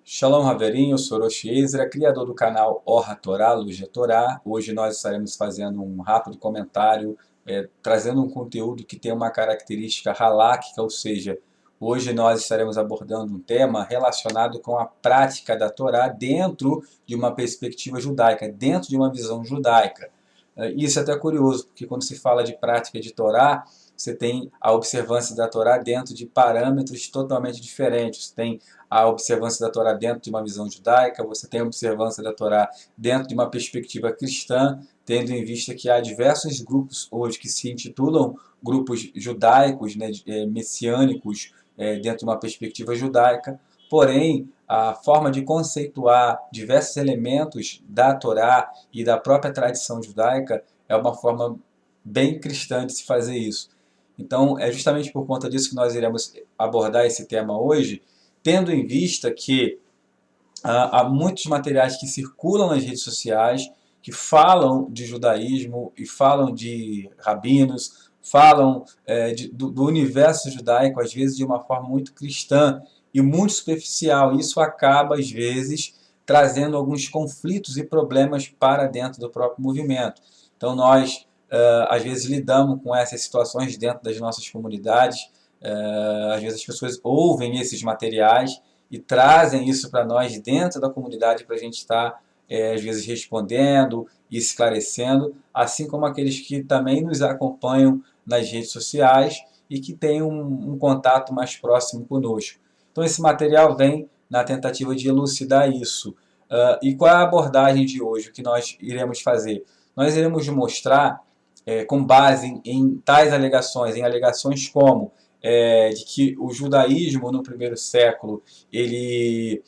Shalom Haverim, eu sou Roshi Ezra, criador do canal Orra Torá, Luz da Torá. Hoje nós estaremos fazendo um rápido comentário, trazendo um conteúdo que tem uma característica haláquica, ou seja, hoje nós estaremos abordando um tema relacionado com a prática da Torá dentro de uma perspectiva judaica, dentro de uma visão judaica. Isso é até curioso, porque quando se fala de prática de Torá, você tem a observância da Torá dentro de parâmetros totalmente diferentes. Você tem a observância da Torá dentro de uma visão judaica, você tem a observância da Torá dentro de uma perspectiva cristã, tendo em vista que há diversos grupos hoje que se intitulam grupos judaicos, né, messiânicos, dentro de uma perspectiva judaica. Porém, a forma de conceituar diversos elementos da Torá e da própria tradição judaica é uma forma bem cristã de se fazer isso. Então, é justamente por conta disso que nós iremos abordar esse tema hoje, tendo em vista que há muitos materiais que circulam nas redes sociais, que falam de judaísmo e falam de rabinos, falam do universo judaico, às vezes de uma forma muito cristã e muito superficial. Isso acaba, às vezes, trazendo alguns conflitos e problemas para dentro do próprio movimento. Então, nós às vezes lidamos com essas situações dentro das nossas comunidades. Às vezes as pessoas ouvem esses materiais e trazem isso para nós dentro da comunidade para a gente estar, às vezes, respondendo e esclarecendo, assim como aqueles que também nos acompanham nas redes sociais e que têm um contato mais próximo conosco. Então esse material vem na tentativa de elucidar isso. E qual é a abordagem de hoje? O que nós iremos fazer? Nós iremos mostrar, com base em tais alegações, em alegações como de que o judaísmo no primeiro século ele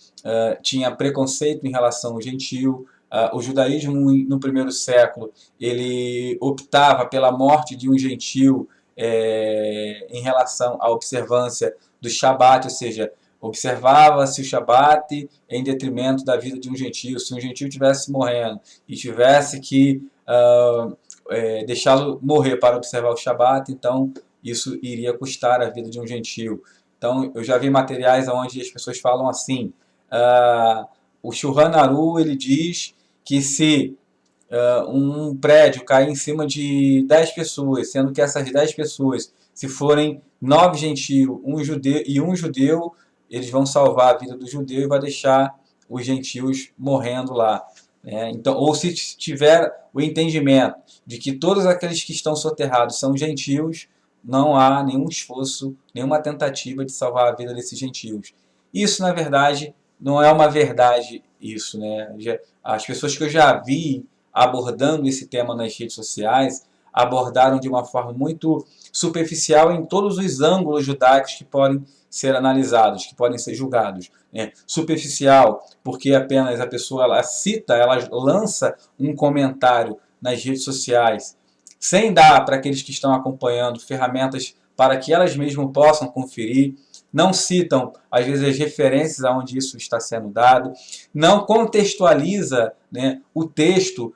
tinha preconceito em relação ao gentio, o judaísmo no primeiro século ele optava pela morte de um gentio em relação à observância do Shabat, ou seja, observava-se o Shabat em detrimento da vida de um gentio. Se um gentio estivesse morrendo e tivesse que deixá-lo morrer para observar o Shabat, então isso iria custar a vida de um gentio. Então eu já vi materiais onde as pessoas falam assim, o Shulchan Aruch ele diz que se um prédio cair em cima de 10 pessoas, sendo que essas 10 pessoas, se forem 9 gentios um judeu, eles vão salvar a vida do judeu e vai deixar os gentios morrendo lá. Então, ou se tiver o entendimento de que todos aqueles que estão soterrados são gentios, não há nenhum esforço, nenhuma tentativa de salvar a vida desses gentios. Isso, na verdade, não é uma verdade isso, né? As pessoas que eu já vi abordando esse tema nas redes sociais abordaram de uma forma muito superficial em todos os ângulos judaicos que podem ser analisados, que podem ser julgados. Superficial, porque apenas a pessoa ela cita, ela lança um comentário nas redes sociais, sem dar para aqueles que estão acompanhando ferramentas para que elas mesmas possam conferir, não citam, às vezes, as referências aonde isso está sendo dado, não contextualiza, né, o texto,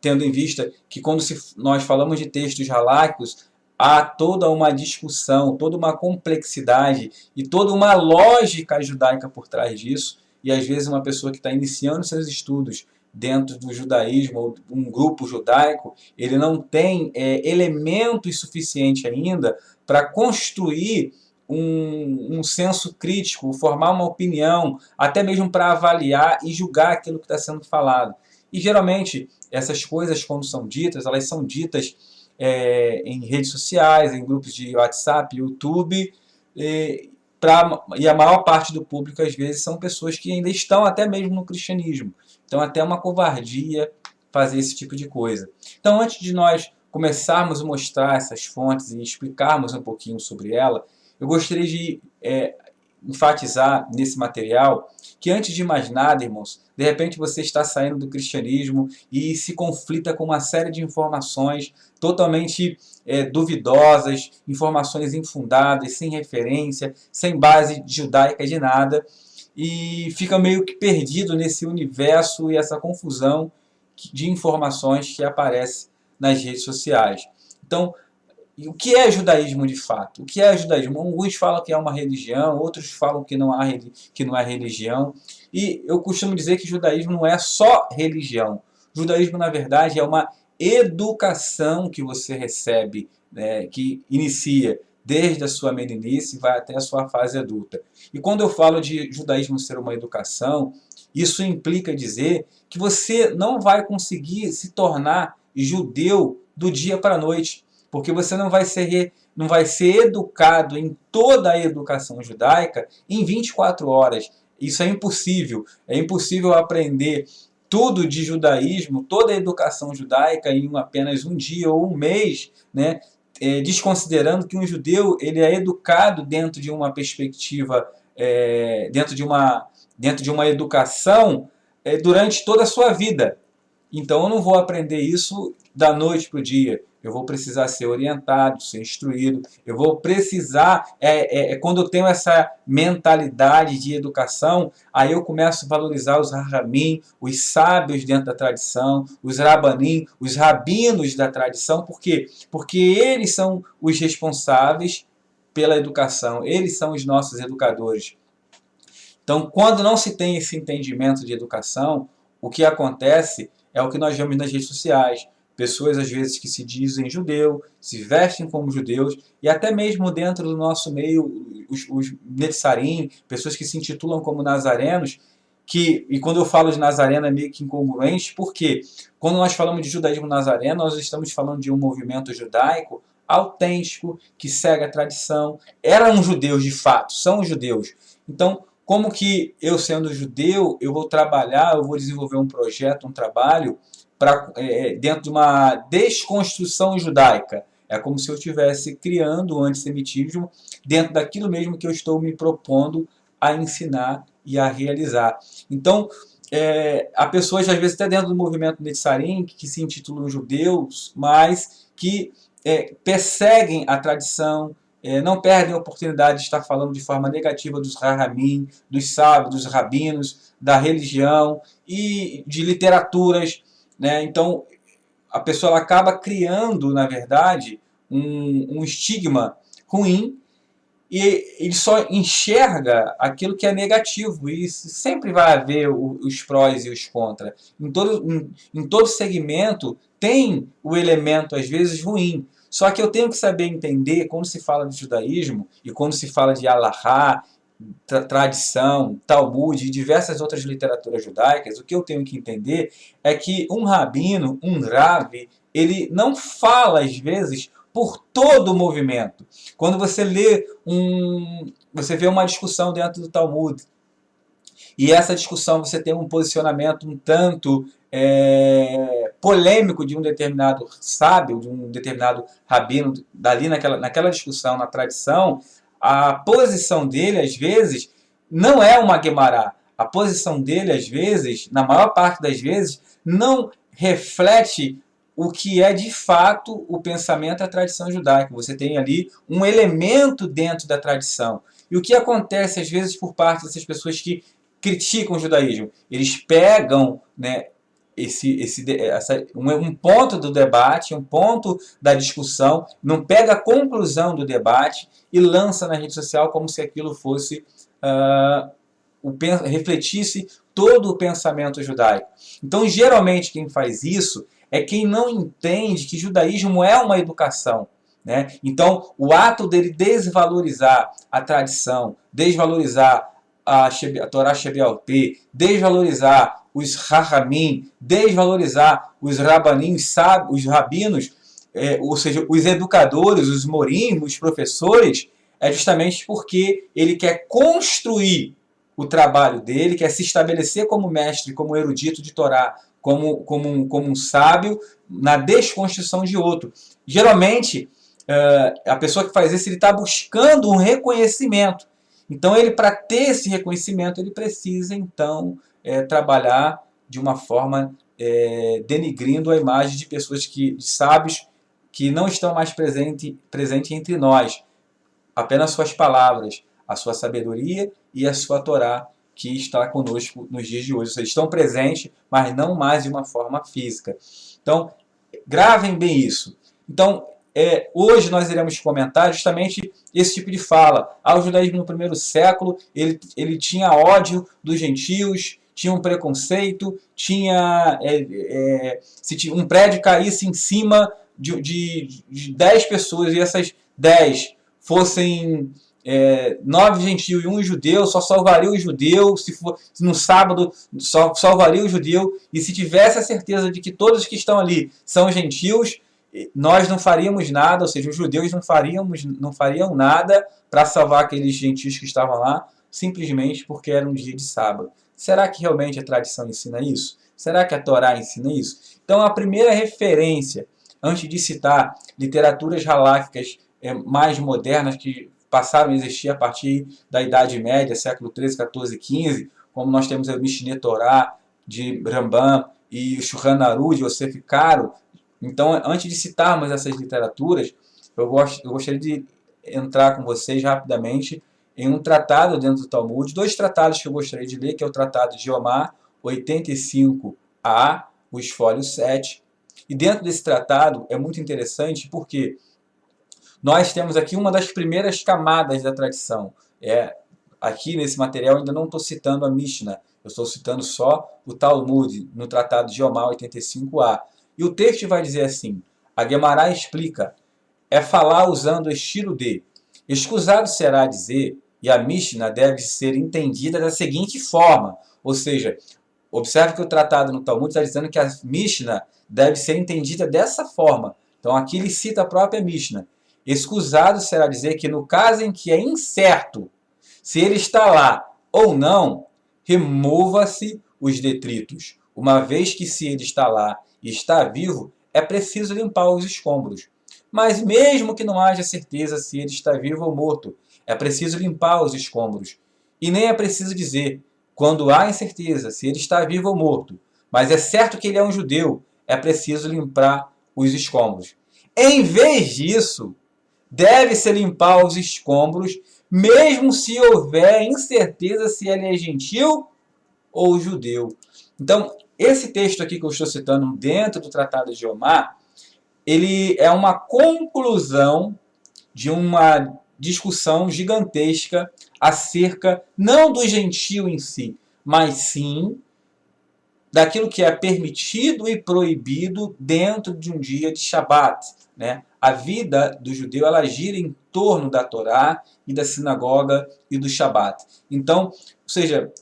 tendo em vista que quando nós falamos de textos haláquicos, há toda uma discussão, toda uma complexidade e toda uma lógica judaica por trás disso, e às vezes uma pessoa que está iniciando seus estudos dentro do judaísmo ou um grupo judaico, ele não tem elementos suficientes ainda para construir um senso crítico, formar uma opinião, até mesmo para avaliar e julgar aquilo que está sendo falado. E geralmente essas coisas, quando são ditas, elas são ditas em redes sociais, em grupos de WhatsApp, YouTube, e a maior parte do público às vezes são pessoas que ainda estão até mesmo no cristianismo. Então até uma covardia fazer esse tipo de coisa. Então antes de nós começarmos a mostrar essas fontes e explicarmos um pouquinho sobre ela, eu gostaria de enfatizar nesse material que antes de mais nada, irmãos, de repente você está saindo do cristianismo e se conflita com uma série de informações totalmente duvidosas, informações infundadas, sem referência, sem base judaica de nada, e fica meio que perdido nesse universo e essa confusão de informações que aparece nas redes sociais. Então, E o que é judaísmo de fato? O que é judaísmo? Alguns falam que é uma religião, outros falam que não é religião. E eu costumo dizer que judaísmo não é só religião. Judaísmo, na verdade, é uma educação que você recebe, né, que inicia desde a sua meninice e vai até a sua fase adulta. E quando eu falo de judaísmo ser uma educação, isso implica dizer que você não vai conseguir se tornar judeu do dia para a noite, porque você não vai ser educado em toda a educação judaica em 24 horas. Isso é impossível. É impossível aprender tudo de judaísmo, toda a educação judaica em apenas um dia ou um mês, né? Desconsiderando que um judeu ele é educado dentro de uma perspectiva, dentro de uma educação durante toda a sua vida. Então eu não vou aprender isso da noite para o dia. Eu vou precisar ser orientado, ser instruído. Eu vou precisar, quando eu tenho essa mentalidade de educação, aí eu começo a valorizar os Rahamim, os sábios dentro da tradição, os Rabanim, os rabinos da tradição. Por quê? Porque eles são os responsáveis pela educação. Eles são os nossos educadores. Então, quando não se tem esse entendimento de educação, o que acontece é o que nós vemos nas redes sociais. Pessoas, às vezes, que se dizem judeu, se vestem como judeus, e até mesmo dentro do nosso meio, os netzarim, pessoas que se intitulam como nazarenos, e quando eu falo de nazareno é meio que incongruente, porque quando nós falamos de judaísmo nazareno, nós estamos falando de um movimento judaico autêntico, que segue a tradição. Eram judeus de fato, são judeus. Então, como que eu, sendo judeu, eu vou trabalhar, eu vou desenvolver um projeto, um trabalho, dentro de uma desconstrução judaica? É como se eu estivesse criando o antissemitismo dentro daquilo mesmo que eu estou me propondo a ensinar e a realizar. Então, há pessoas, às vezes, até dentro do movimento Netzarim, que se intitulam judeus, mas que perseguem a tradição, não perdem a oportunidade de estar falando de forma negativa dos Rahamim, dos sábios, dos rabinos, da religião e de literaturas, né? Então, a pessoa ela acaba criando, na verdade, um estigma ruim, e ele só enxerga aquilo que é negativo, e sempre vai haver os prós e os contras. Em todo segmento tem o elemento, às vezes, ruim. Só que eu tenho que saber entender, quando se fala de judaísmo, e quando se fala de Alahá, tradição, Talmud e diversas outras literaturas judaicas, o que eu tenho que entender é que um rabino, um Rav, ele não fala, às vezes, por todo o movimento. Quando você você vê uma discussão dentro do Talmud, e essa discussão você tem um posicionamento um tanto polêmico de um determinado sábio, de um determinado rabino, dali naquela discussão, na tradição, a posição dele, às vezes, não é uma Guemará. A posição dele, às vezes, na maior parte das vezes, não reflete o que é de fato o pensamento e a tradição judaica. Você tem ali um elemento dentro da tradição. E o que acontece, às vezes, por parte dessas pessoas que criticam o judaísmo? Eles pegam, né, um ponto do debate, um ponto da discussão, não pega a conclusão do debate e lança na rede social como se aquilo fosse refletisse todo o pensamento judaico. Então, geralmente, quem faz isso é quem não entende que judaísmo é uma educação, né? Então, o ato dele desvalorizar a tradição, desvalorizar a Torá Shebe'al Peh, desvalorizar os Rahamim, desvalorizar os Rabanim, os rabinos, ou seja, os educadores, os morim, os professores, é justamente porque ele quer construir o trabalho dele, quer se estabelecer como mestre, como erudito de Torá, como um sábio, na desconstrução de outro. Geralmente, a pessoa que faz isso, ele está buscando um reconhecimento. Então, para ter esse reconhecimento, ele precisa, então, trabalhar de uma forma denigrindo a imagem de pessoas de sábios que não estão mais presente entre nós. Apenas suas palavras, a sua sabedoria e a sua Torá, que está conosco nos dias de hoje. Ou seja, estão presentes, mas não mais de uma forma física. Então, gravem bem isso. Então, hoje nós iremos comentar justamente esse tipo de fala. O judaísmo no primeiro século, ele tinha ódio dos gentios, tinha um preconceito, se um prédio caísse em cima de 10 pessoas e essas 10 fossem 9 gentios e um judeu, só salvaria o judeu, se for no sábado só salvaria o judeu, e se tivesse a certeza de que todos que estão ali são gentios, nós não faríamos nada, ou seja, os judeus não fariam nada para salvar aqueles gentios que estavam lá, simplesmente porque era um dia de sábado. Será que realmente a tradição ensina isso? Será que a Torá ensina isso? Então, a primeira referência, antes de citar literaturas halásticas mais modernas que passaram a existir a partir da Idade Média, século 13, 14, 15, como nós temos o Mishneh Torah de Rambam e o Shulchan Aruch de Yosef Karo. Então, antes de citarmos essas literaturas, eu gostaria de entrar com vocês rapidamente em um tratado dentro do Talmud, 2 tratados que eu gostaria de ler, que é o Tratado de Yomá 85a, o esfólio 7. E dentro desse tratado é muito interessante porque nós temos aqui uma das primeiras camadas da tradição. Aqui nesse material ainda não estou citando a Mishnah, eu estou citando só o Talmud, no Tratado de Yomá 85a. E o texto vai dizer assim, a Guemará explica, falar usando o estilo de, escusado será dizer, e a Mishnah deve ser entendida da seguinte forma, ou seja, observe que o tratado no Talmud está dizendo que a Mishnah deve ser entendida dessa forma. Então aqui ele cita a própria Mishnah. Escusado será dizer que no caso em que é incerto se ele está lá ou não, remova-se os detritos, uma vez que se ele está lá e está vivo, é preciso limpar os escombros. Mas mesmo que não haja certeza se ele está vivo ou morto, é preciso limpar os escombros. E nem é preciso dizer, quando há incerteza se ele está vivo ou morto, mas é certo que ele é um judeu, é preciso limpar os escombros. Em vez disso, deve-se limpar os escombros, mesmo se houver incerteza se ele é gentil ou judeu. Então, esse texto aqui que eu estou citando dentro do Tratado de Yomá, ele é uma conclusão de uma discussão gigantesca acerca, não do gentio em si, mas sim daquilo que é permitido e proibido dentro de um dia de Shabat, né? A vida do judeu ela gira em torno da Torá e da sinagoga e do Shabat. Então, ou seja,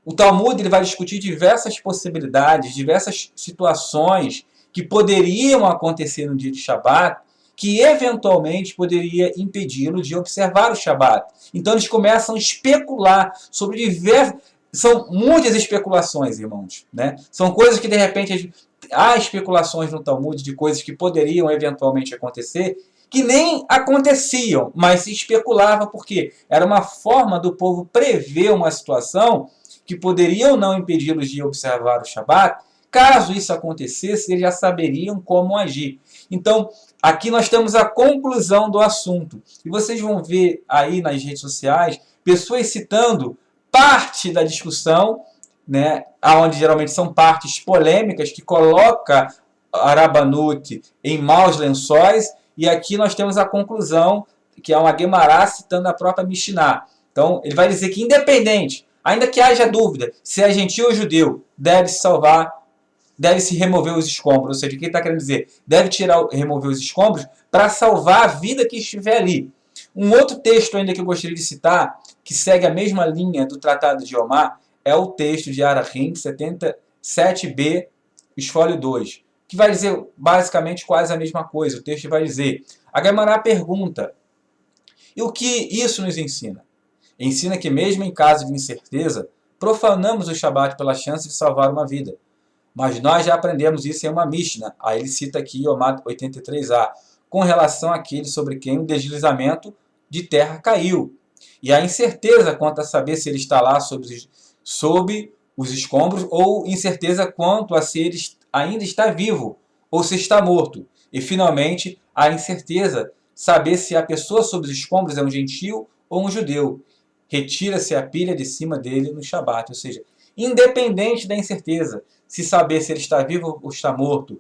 o Talmud ele vai discutir diversas possibilidades, diversas situações que poderiam acontecer no dia de Shabat, que eventualmente poderia impedi-lo de observar o Shabat. Então eles começam a especular sobre diversas... São muitas especulações, irmãos, né? São coisas que de repente há especulações no Talmud de coisas que poderiam eventualmente acontecer, que nem aconteciam, mas se especulava porque era uma forma do povo prever uma situação que poderia ou não impedi-los de observar o Shabat. Caso isso acontecesse, eles já saberiam como agir. Então, aqui nós temos a conclusão do assunto. E vocês vão ver aí nas redes sociais pessoas citando parte da discussão, né, onde geralmente são partes polêmicas que coloca a Rabanut em maus lençóis, e aqui nós temos a conclusão, que é uma Guemará citando a própria Mishnah. Então, ele vai dizer que independente, ainda que haja dúvida se é gentil ou judeu, deve-se remover os escombros. Ou seja, o que ele está querendo dizer? Deve remover os escombros para salvar a vida que estiver ali. Um outro texto ainda que eu gostaria de citar, que segue a mesma linha do Tratado de Yomá, é o texto de Arahim 77b, esfólio 2, que vai dizer basicamente quase a mesma coisa. O texto vai dizer, a Guemará pergunta, e o que isso nos ensina? Ensina que mesmo em caso de incerteza, profanamos o Shabat pela chance de salvar uma vida. Mas nós já aprendemos isso em uma Mishnah. Aí ele cita aqui Yomá 83a, com relação àquele sobre quem o deslizamento de terra caiu. E a incerteza quanto a saber se ele está lá sob os escombros, ou incerteza quanto a se ele ainda está vivo, ou se está morto. E finalmente, a incerteza saber se a pessoa sob os escombros é um gentio ou um judeu. Retira-se a pilha de cima dele no Shabat. Ou seja, independente da incerteza, se saber se ele está vivo ou está morto,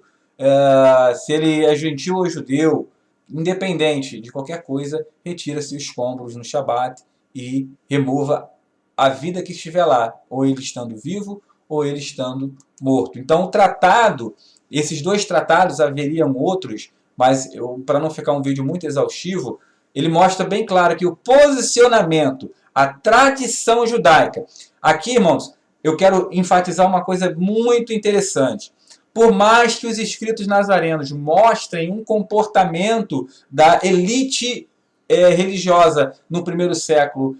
se ele é gentil ou judeu, independente de qualquer coisa, retira-se os escombros no Shabat e remova a vida que estiver lá, ou ele estando vivo, ou ele estando morto. Então o tratado, esses dois tratados, haveriam outros, mas para não ficar um vídeo muito exaustivo, ele mostra bem claro que o posicionamento, a tradição judaica. Aqui, irmãos, eu quero enfatizar uma coisa muito interessante. Por mais que os escritos nazarenos mostrem um comportamento da elite religiosa no primeiro século,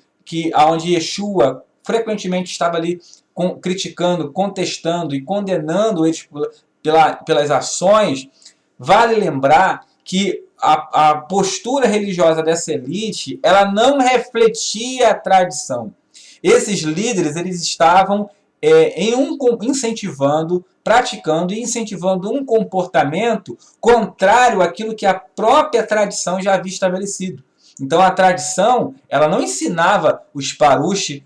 onde Yeshua frequentemente estava ali criticando, contestando e condenando eles pelas ações, vale lembrar que a postura religiosa dessa elite, ela não refletia a tradição. Esses líderes, eles estavam incentivando, praticando e incentivando um comportamento contrário àquilo que a própria tradição já havia estabelecido. Então a tradição, ela não ensinava os parush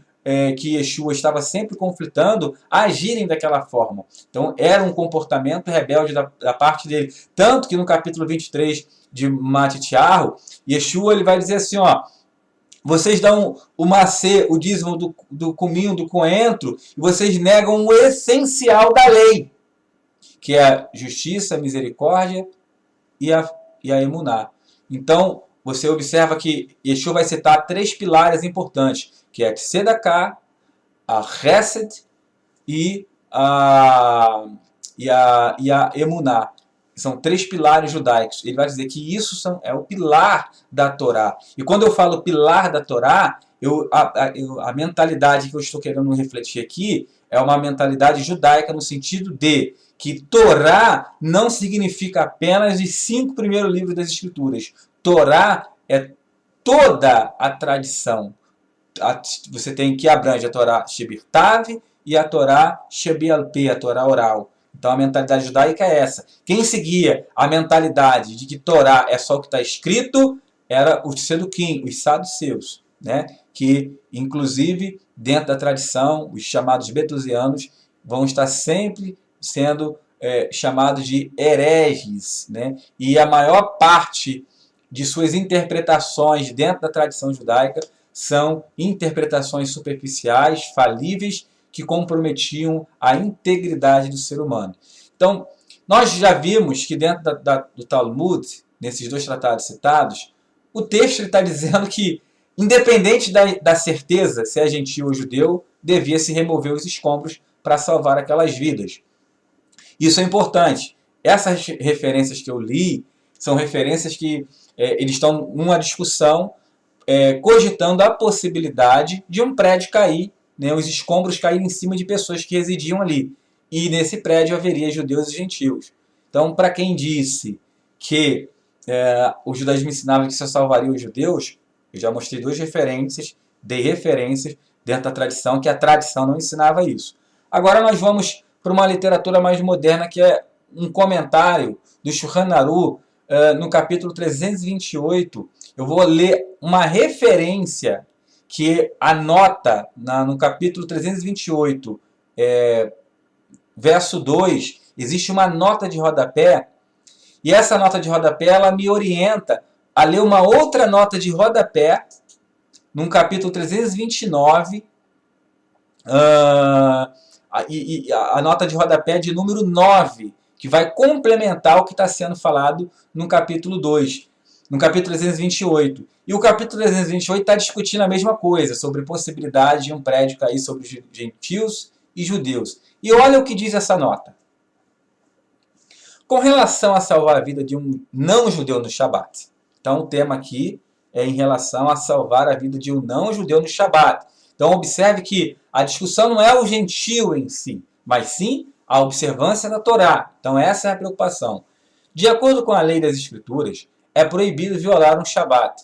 que Yeshua estava sempre conflitando a agirem daquela forma. Então era um comportamento rebelde da parte dele. Tanto que no capítulo 23 de Matitiarro, Yeshua ele vai dizer assim, ó, vocês dão o macê, o dízimo do cominho, do coentro, e vocês negam o essencial da lei, que é a justiça, a misericórdia e a emuná. Então, você observa que Yeshua vai citar 3 pilares importantes, que é a Tzedakah, a Chesed e a emuná. São 3 pilares judaicos. Ele vai dizer que isso é o pilar da Torá. E quando eu falo pilar da Torá, a mentalidade que eu estou querendo refletir aqui é uma mentalidade judaica no sentido de que Torá não significa apenas os 5 primeiros livros das Escrituras. Torá é toda a tradição. Você tem que abrange a Torá Shebirtav e a Torá Shebialpeh, a Torá oral. Então a mentalidade judaica é essa. Quem seguia a mentalidade de que Torá é só o que está escrito era os Seduquim, os saduceus, né? Que inclusive dentro da tradição, os chamados betusianos vão estar sempre sendo chamados de hereges, né? E a maior parte de suas interpretações dentro da tradição judaica são interpretações superficiais, falíveis, que comprometiam a integridade do ser humano. Então, nós já vimos que dentro do Talmud, nesses 2 tratados citados, o texto está dizendo que, independente da certeza se é gentil ou judeu, devia se remover os escombros para salvar aquelas vidas. Isso é importante. Essas referências que eu li são referências que eles estão numa discussão cogitando a possibilidade de um prédio cair, né, os escombros caírem em cima de pessoas que residiam ali. E nesse prédio haveria judeus e gentios. Então, para quem disse que o judaísmo ensinava que só salvaria os judeus, eu já mostrei 2 referências, dei referências dentro da tradição, que a tradição não ensinava isso. Agora nós vamos para uma literatura mais moderna, que é um comentário do Shulchan Aruch, no capítulo 328. Eu vou ler uma referência que anota no capítulo 328, verso 2, existe uma nota de rodapé, e essa nota de rodapé ela me orienta a ler uma outra nota de rodapé, no capítulo 329, a nota de rodapé de número 9, que vai complementar o que está sendo falado no capítulo 2. No capítulo 328. E o capítulo 328 está discutindo a mesma coisa, sobre a possibilidade de um prédio cair sobre os gentios e judeus. E olha o que diz essa nota. Com relação a salvar a vida de um não-judeu no Shabat. Então o tema aqui é em relação a salvar a vida de um não-judeu no Shabat. Então observe que a discussão não é o gentio em si, mas sim a observância da Torá. Então essa é a preocupação. De acordo com a lei das Escrituras, é proibido violar um Shabat.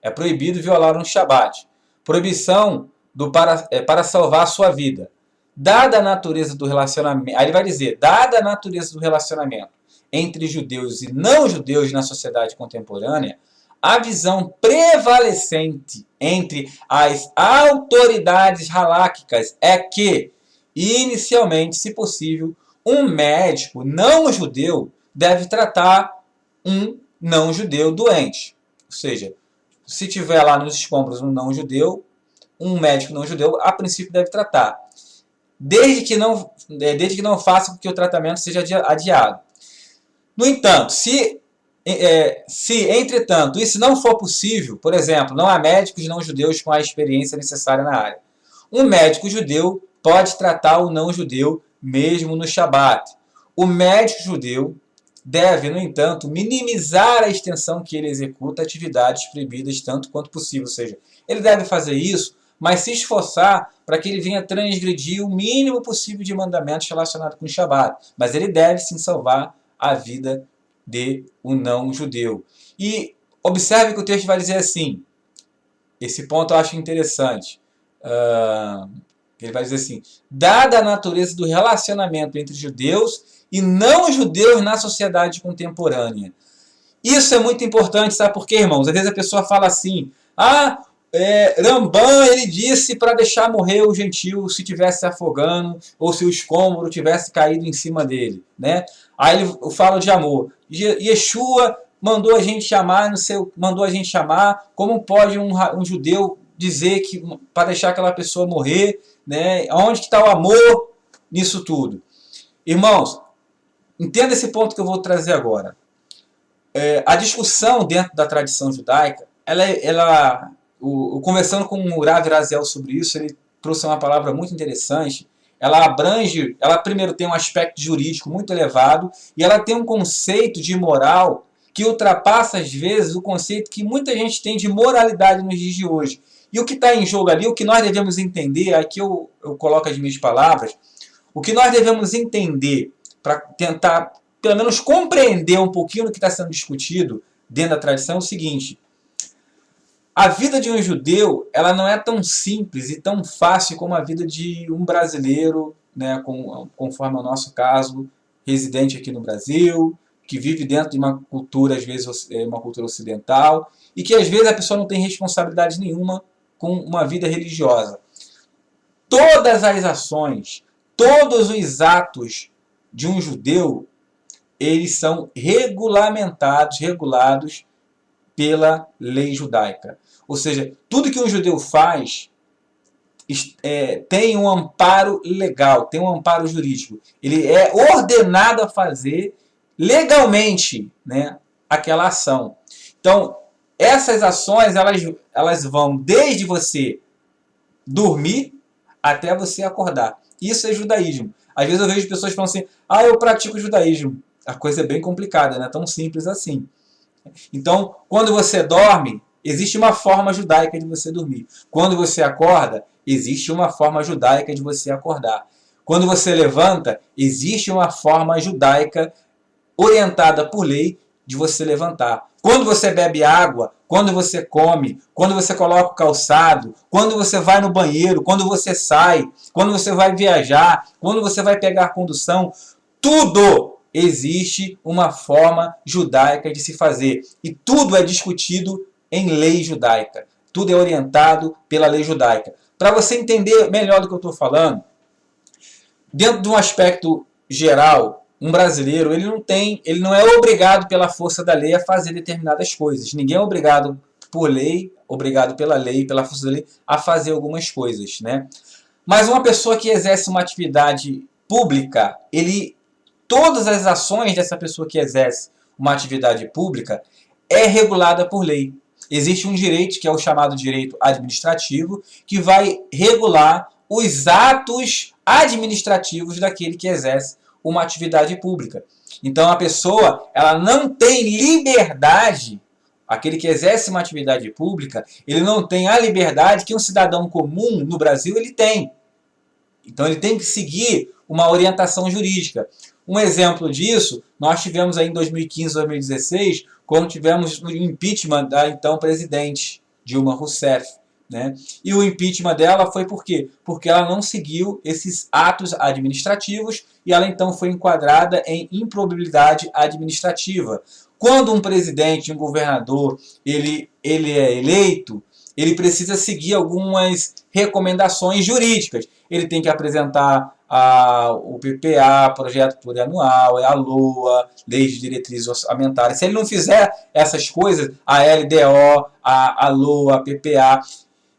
É proibido violar um Shabat. Proibição para salvar a sua vida. Dada a natureza do relacionamento, aí ele vai dizer, dada a natureza do relacionamento entre judeus e não judeus na sociedade contemporânea, a visão prevalecente entre as autoridades haláquicas é que, inicialmente, se possível, um médico não judeu deve tratar um não judeu doente. Ou seja, se tiver lá nos escombros um não judeu, um médico não judeu, a princípio deve tratar. Desde que não faça com que o tratamento seja adiado. No entanto, se entretanto isso não for possível, por exemplo, não há médicos não judeus com a experiência necessária na área, um médico judeu pode tratar o não judeu mesmo no Shabat. O médico judeu deve, no entanto, minimizar a extensão que ele executa atividades proibidas tanto quanto possível. Ou seja, ele deve fazer isso, mas se esforçar para que ele venha transgredir o mínimo possível de mandamentos relacionados com o Shabat. Mas ele deve sim salvar a vida de um não judeu. E observe que o texto vai dizer assim, esse ponto eu acho interessante. Ele vai dizer assim, dada a natureza do relacionamento entre judeus e não judeus na sociedade contemporânea. Isso é muito importante, sabe por quê, irmãos? Às vezes a pessoa fala assim, Rambam, ele disse para deixar morrer o gentio se estivesse se afogando ou se o escombro tivesse caído em cima dele, né? Aí ele fala de amor. Yeshua mandou a gente chamar, como pode um judeu dizer que para deixar aquela pessoa morrer, né? Onde que está o amor nisso tudo? Irmãos, entenda esse ponto que eu vou trazer agora. A discussão dentro da tradição judaica, conversando com o Rav Raziel sobre isso, ele trouxe uma palavra muito interessante. Ela primeiro tem um aspecto jurídico muito elevado, e ela tem um conceito de moral que ultrapassa, às vezes, o conceito que muita gente tem de moralidade nos dias de hoje. E o que está em jogo ali, o que nós devemos entender, aqui eu coloco as minhas palavras, o que nós devemos entender para tentar, pelo menos, compreender um pouquinho do que está sendo discutido dentro da tradição é o seguinte: a vida de um judeu, ela não é tão simples e tão fácil como a vida de um brasileiro, né, conforme é o nosso caso, residente aqui no Brasil, que vive dentro de uma cultura, às vezes, uma cultura ocidental, e que às vezes a pessoa não tem responsabilidade nenhuma com uma vida religiosa. Todas as ações, todos os atos de um judeu, eles são regulados pela lei judaica. Ou seja, tudo que um judeu faz tem um amparo legal, tem um amparo jurídico. Ele é ordenado a fazer legalmente, né, aquela ação. Então, essas ações elas vão desde você dormir até você acordar. Isso é judaísmo. Às vezes eu vejo pessoas falando assim, eu pratico judaísmo. A coisa é bem complicada, não é tão simples assim. Então, quando você dorme, existe uma forma judaica de você dormir. Quando você acorda, existe uma forma judaica de você acordar. Quando você levanta, existe uma forma judaica orientada por lei de você levantar. Quando você bebe água, quando você come, quando você coloca o calçado, quando você vai no banheiro, quando você sai, quando você vai viajar, quando você vai pegar condução, tudo existe uma forma judaica de se fazer. E tudo é discutido em lei judaica. Tudo é orientado pela lei judaica. Para você entender melhor do que eu estou falando, dentro de um aspecto geral, um brasileiro ele não é obrigado pela força da lei a fazer determinadas coisas. Ninguém é obrigado por lei, obrigado pela lei, pela força da lei, a fazer algumas coisas, né? Mas uma pessoa que exerce uma atividade pública, todas as ações dessa pessoa que exerce uma atividade pública é regulada por lei. Existe um direito, que é o chamado direito administrativo, que vai regular os atos administrativos daquele que exerce uma atividade pública. Então a pessoa ela não tem liberdade, aquele que exerce uma atividade pública, ele não tem a liberdade que um cidadão comum no Brasil ele tem. Então ele tem que seguir uma orientação jurídica. Um exemplo disso, nós tivemos aí em 2015, 2016, quando tivemos o impeachment da então presidente Dilma Rousseff, né? E o impeachment dela foi por quê? Porque ela não seguiu esses atos administrativos e ela então foi enquadrada em improbidade administrativa. Quando um presidente, um governador, ele é eleito, ele precisa seguir algumas recomendações jurídicas. Ele tem que apresentar o PPA, Projeto Plurianual, a LOA, Leis de Diretrizes Orçamentárias. Se ele não fizer essas coisas, a LDO, a LOA, a PPA,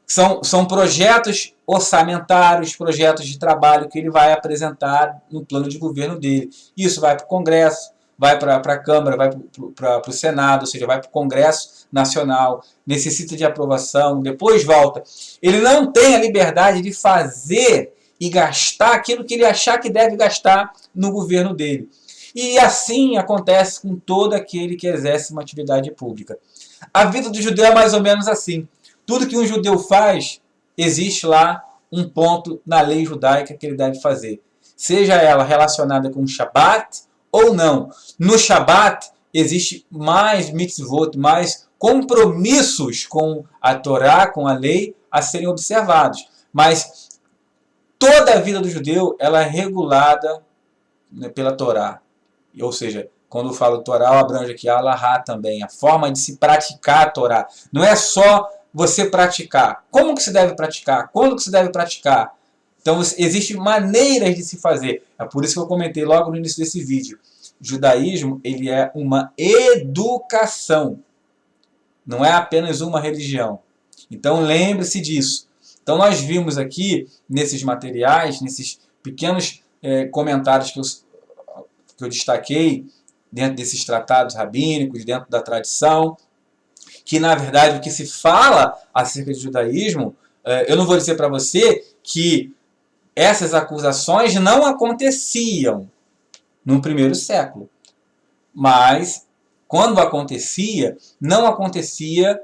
são projetos orçamentários, projetos de trabalho que ele vai apresentar no plano de governo dele. Isso vai para o Congresso, vai para a Câmara, vai para o Senado, ou seja, vai para o Congresso Nacional, necessita de aprovação, depois volta. Ele não tem a liberdade de fazer e gastar aquilo que ele achar que deve gastar no governo dele. E assim acontece com todo aquele que exerce uma atividade pública. A vida do judeu é mais ou menos assim. Tudo que um judeu faz, existe lá um ponto na lei judaica que ele deve fazer. Seja ela relacionada com o Shabat ou não. No Shabat existe mais mitzvot, mais compromissos com a Torá, com a lei, a serem observados. Mas toda a vida do judeu ela é regulada, né, pela Torá. Ou seja, quando eu falo Torá, eu abranjo aqui a Alahá também, a forma de se praticar a Torá. Não é só você praticar. Como que se deve praticar? Quando que se deve praticar? Então, existem maneiras de se fazer. É por isso que eu comentei logo no início desse vídeo. O judaísmo, ele é uma educação. Não é apenas uma religião. Então, lembre-se disso. Então, nós vimos aqui, nesses materiais, nesses pequenos comentários que eu destaquei, dentro desses tratados rabínicos, dentro da tradição, que, na verdade, o que se fala acerca do judaísmo, eu não vou dizer para você que essas acusações não aconteciam no primeiro século. Mas, quando acontecia, não acontecia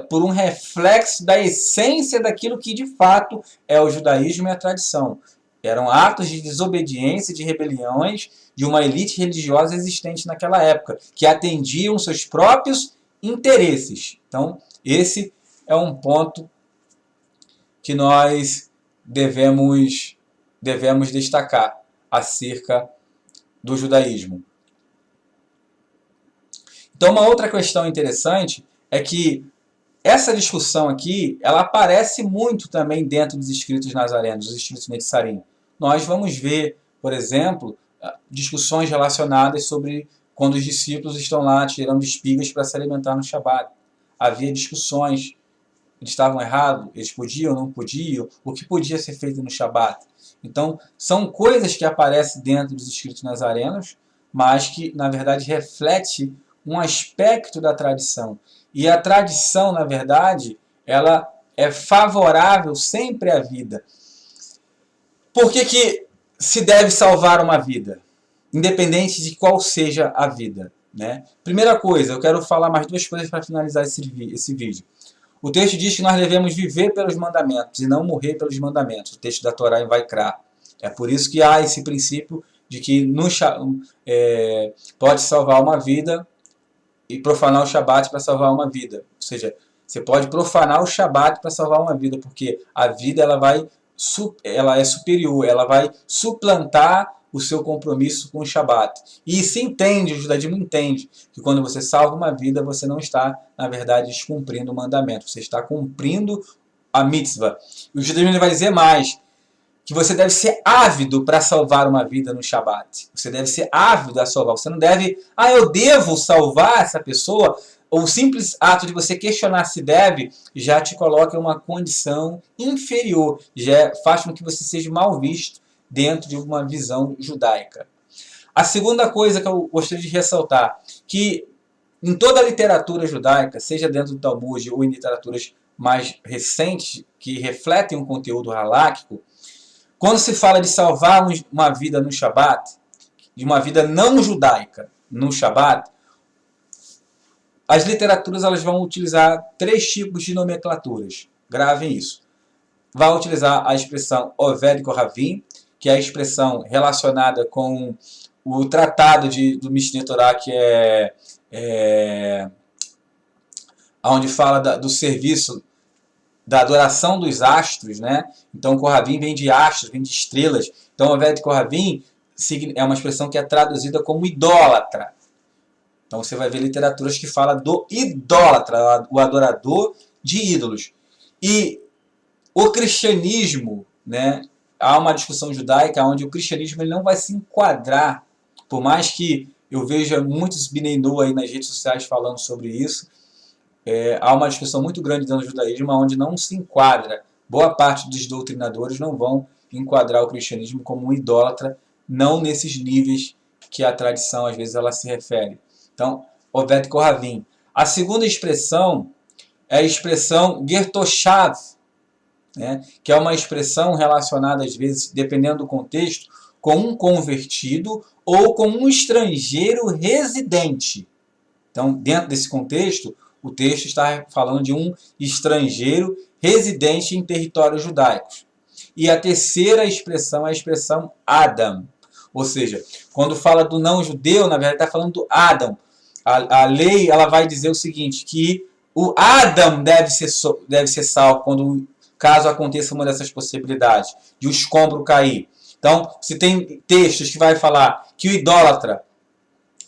por um reflexo da essência daquilo que, de fato, é o judaísmo e a tradição. Eram atos de desobediência, de rebeliões de uma elite religiosa existente naquela época, que atendiam seus próprios interesses. Então, esse é um ponto que nós devemos destacar acerca do judaísmo. Então, uma outra questão interessante é que essa discussão aqui, ela aparece muito também dentro dos escritos nazarenos, dos escritos Netzarim. Nós vamos ver, por exemplo, discussões relacionadas sobre quando os discípulos estão lá tirando espigas para se alimentar no Shabat. Havia discussões, eles estavam errados, eles podiam, não podiam, o que podia ser feito no Shabat. Então, são coisas que aparecem dentro dos escritos nazarenos, mas que, na verdade, reflete um aspecto da tradição. E a tradição, na verdade, ela é favorável sempre à vida. Por que se deve salvar uma vida? Independente de qual seja a vida, né? Primeira coisa, eu quero falar mais duas coisas para finalizar esse vídeo. O texto diz que nós devemos viver pelos mandamentos e não morrer pelos mandamentos. O texto da Torá em Vaikra. É por isso que há esse princípio de que pode salvar uma vida e profanar o Shabat para salvar uma vida. Ou seja, você pode profanar o Shabat para salvar uma vida, porque a vida ela é superior, ela vai suplantar o seu compromisso com o Shabat. E se entende, o judaísmo entende, que quando você salva uma vida, você não está, na verdade, descumprindo o mandamento, você está cumprindo a mitzvah. E o judaísmo vai dizer mais, que você deve ser ávido para salvar uma vida no Shabat. Você deve ser ávido a salvar. Você não deve, eu devo salvar essa pessoa. O simples ato de você questionar se deve já te coloca em uma condição inferior. Já faz com que você seja mal visto dentro de uma visão judaica. A segunda coisa que eu gostaria de ressaltar, que em toda a literatura judaica, seja dentro do Talmud ou em literaturas mais recentes, que refletem um conteúdo halakhico, quando se fala de salvar uma vida no Shabat, de uma vida não judaica no Shabat, as literaturas elas vão utilizar 3 tipos de nomenclaturas. Gravem isso. Vai utilizar a expressão Oved Kohavim, que é a expressão relacionada com o tratado do Mishneh Torah, que onde fala do serviço, da adoração dos astros, né? Então, Kohavim vem de astros, vem de estrelas. Então, Oved Kohavim é uma expressão que é traduzida como idólatra. Então, você vai ver literaturas que falam do idólatra, o adorador de ídolos. E o cristianismo, né, há uma discussão judaica onde o cristianismo ele não vai se enquadrar, por mais que eu veja muitos Bnei Noah aí nas redes sociais falando sobre isso, há uma discussão muito grande dentro do judaísmo onde não se enquadra. Boa parte dos doutrinadores não vão enquadrar o cristianismo como um idólatra, não nesses níveis que a tradição às vezes ela se refere. Então, Oved Kohavim. A segunda expressão é a expressão Gertoshav, né, que é uma expressão relacionada às vezes, dependendo do contexto, com um convertido ou com um estrangeiro residente. Então, dentro desse contexto, o texto está falando de um estrangeiro residente em territórios judaicos. E a terceira expressão é a expressão Adam. Ou seja, quando fala do não-judeu, na verdade está falando do Adam. A lei ela vai dizer o seguinte, que o Adam deve ser salvo caso aconteça uma dessas possibilidades, de o escombro cair. Então, se tem textos que vai falar que o idólatra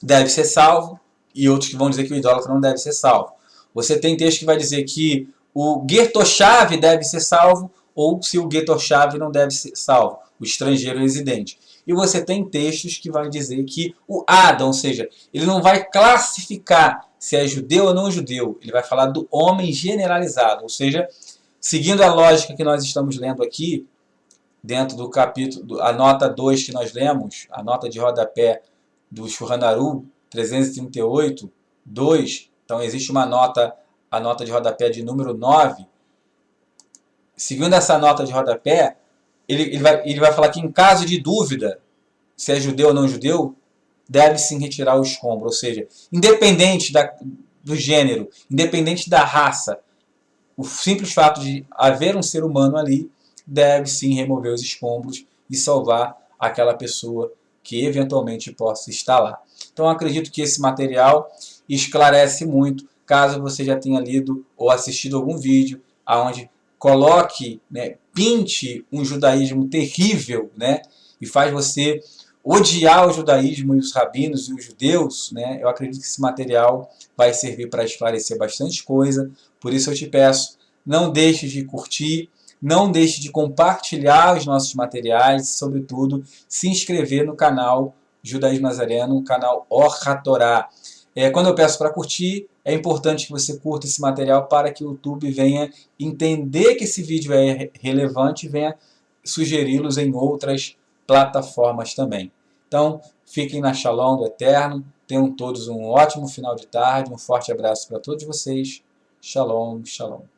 deve ser salvo, e outros que vão dizer que o idólatra não deve ser salvo. Você tem texto que vai dizer que o Gertoshav deve ser salvo, ou se o Gertoshav não deve ser salvo, o estrangeiro residente. E você tem textos que vai dizer que o Adam, ou seja, ele não vai classificar se é judeu ou não judeu, ele vai falar do homem generalizado, ou seja, seguindo a lógica que nós estamos lendo aqui, dentro do capítulo, a nota 2 que nós lemos, a nota de rodapé do Shulchan Aruch 338, 2, então existe uma nota, a nota de rodapé de número 9. Seguindo essa nota de rodapé, ele vai falar que em caso de dúvida, se é judeu ou não judeu, deve sim retirar o escombro, ou seja, independente do gênero, independente da raça, o simples fato de haver um ser humano ali, deve sim remover os escombros e salvar aquela pessoa que eventualmente possa estar lá. Então eu acredito que esse material esclarece muito, caso você já tenha lido ou assistido algum vídeo onde coloque, né, pinte um judaísmo terrível, né, e faz você odiar o judaísmo e os rabinos e os judeus, né, eu acredito que esse material vai servir para esclarecer bastante coisa. Por isso eu te peço, não deixe de curtir, não deixe de compartilhar os nossos materiais e, sobretudo, se inscrever no canal Judaísmo Nazareno, o canal Or HaTorah. Quando eu peço para curtir, é importante que você curta esse material para que o YouTube venha entender que esse vídeo é relevante e venha sugeri-los em outras plataformas também. Então, fiquem na Shalom do Eterno, tenham todos um ótimo final de tarde, um forte abraço para todos vocês. Shalom, shalom.